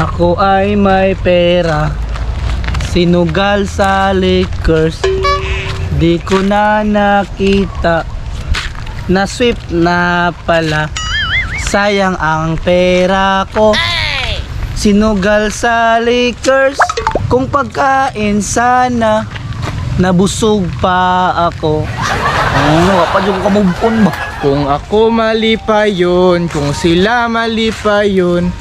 Ako ay may pera, sinugal sa liquors. Di ko na nakita, na sweep na pala. Sayang ang pera ko, sinugal sa liquors. Kung pagkain sana, nabusog pa ako. Ano pa yung kamubon ba? Kung ako mali pa yun, kung sila mali pa yun,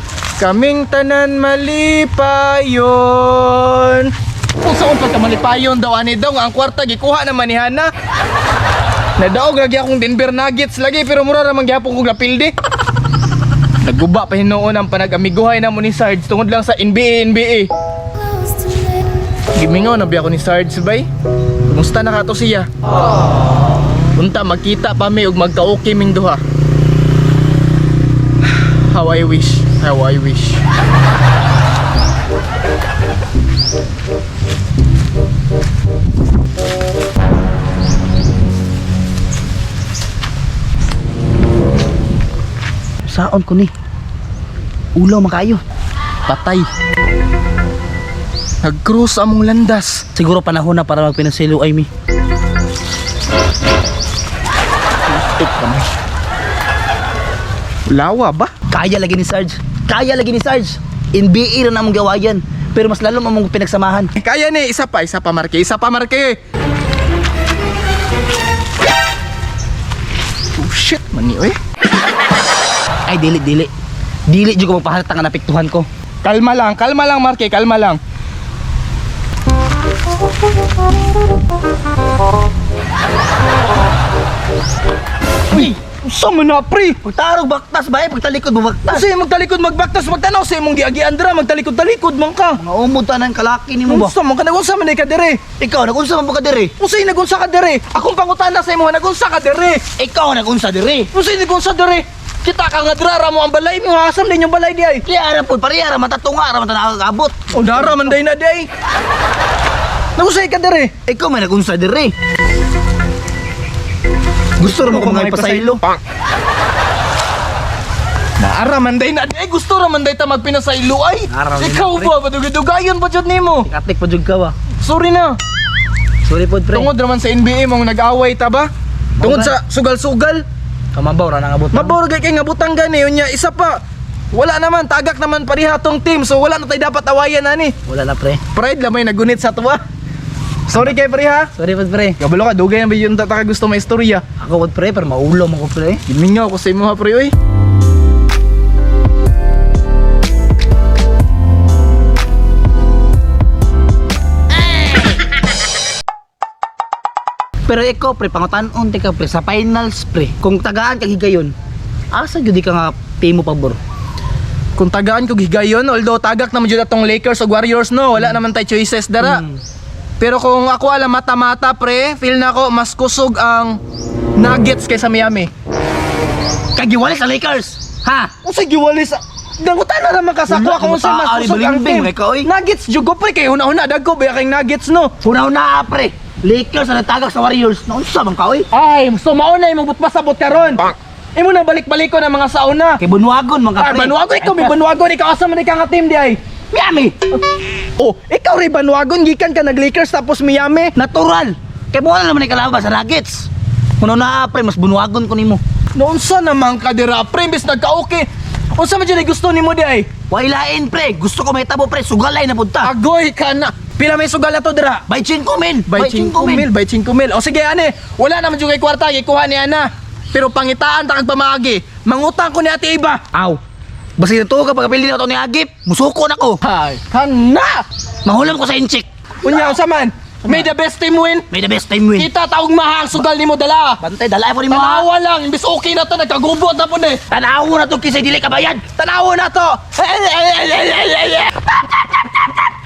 kaming tanan mali pa yun. Kung saan pagkamali pa yun daw, ani daw, ang kwarta gikuha naman ni Hana. Nadaog lagi akong Denver Nuggets lagi, pero mura naman gyapon kong napildi. Nagguba pa hinoon ang panag-amiguhay na mo ni Sarge tungod lang sa NBA. Gimingaw na biya ko ni Sarge, bay. Kumusta na ka to siya? Unta magkita pa mi ug magka-okay ming duha. How I wish. Saon ko ni? Ulaw makayo. Patay. Nag-cruise among landas. Siguro panahon na para magpinasilo ay mi. Lawa ba? Kaya lagi ni Sarge. NBA na namang gawayan. Pero mas lalo mamong pinagsamahan. Kaya ni, isa pa Marke. Oh shit, mani oy. Ay dili jud ko magpahalata nga napiktuhan ko. Kalma lang Marke, kalma lang. Uy, usa man na pre. Pagtarog baktas ba pagtalikod mo baktas. Kasi magtalikod magbaktas magtanaw sa imong giagian dra magtalikod man ka. Mga umod tanan kalaki nimo ba? Unsa man ka nagunsa man ka dire? Ikaw nagunsa man ba ka diri? Unsay nagunsa ka dire? Akong pangutana sa imo nagunsa ka dire. Ikaw nagunsa diri. Unsay nagunsa dire? Kita ka nga dra mo ang balay mo hasam din yung balay di ay. Kaya pud parehara matatunga ra man nakakabot. O dara man day na day. Nagunsa ka dire? Ikaw may nagunsa diri. Gusto mo ko mga ipasaylo? Naara man day na day gusto ra man day ta magpinasaylo ay. Naara man Ikaw day, ba badugayon pa jud nimo? Katik pa jud ka ba? Sorry na. Sorry pod pre. Tungod naman sa NBA mong nag-away ta ba? Tungod sa sugal-sugal. Kamabaw ra nangabot. Mabor kay nga butang gani unya isa pa. Wala naman tagak naman pariha tong team so wala na tay dapat awayan ani. Wala na pre. Pride lamay nagunit sa tuwa. Sorry kay pariha. Sorry pod pre. Kabalo ka dugay na ba yung taka gusto may istorya. Ako pod pre pero maulo mo ko pre. Gimingaw ko sa imo ha pre oy. Pero ikaw pre pangutan-on ka pre sa finals pre. Kung tagaan ka higayon, asa jud ka nga pay mo pabor. Kung tagaan ko gigayon although tagak naman jud atong Lakers o Warriors no, wala naman tay choices dara. Pero kung ako alam mata-mata pre, feel na ko mas kusog ang Nuggets kaysa Miami. Kagiwali sa Lakers. Ha? Unsay giwalis? Dangutan na naman kasako ako unsa mas kusog ang team. Nuggets jud ko pre kay una-una dagko ba kay Nuggets no. Una-una pre. Lakers na natagak sa Warriors. Naunsa man ka oy? Ay, so mauna imong pasabot karon. Imo na balik-baliko na mga sauna. Kay bunwagon man ka Ay, pre. Banwagon ikaw, may Banwagon ikaw asa man ka nga team di ay. Miami. Oh, ikaw ray Banwagon gikan ka nag-Lakers tapos Miami. Natural. Kay mo na naman ikalaba sa Nuggets. Una-una pre mas bunwagon ko nimo. Noonsa naman ka dira, pre, imbes nagka-okay. Unsa man dyan gusto nimo di ay? Wailain pre. Gusto ko may tabo pre. Sugalay na punta. Agoy ka na. Pila may sugal na to dira? By 5 mil. By 5 mil. O sige ane, wala naman jud kay kwarta gikuha ni ana. Pero pangitaan ta kag pamaagi. Mangutang ko ni Ate Iba. Aw. Basta ito ka pagpili na ito ni Agip. Musuko na ko. Hay, kana. Mahulam ko sa inchik. Unya unsa man? May the best team win. May the best time win. Kita taog maha ang sugal nimo dala. Bantay, dalay po ni mo. Tanawa lang, imbes okay na to nagkagubo ta pud eh. Tanawo na to kisay dili kabayad. Tanawa na to.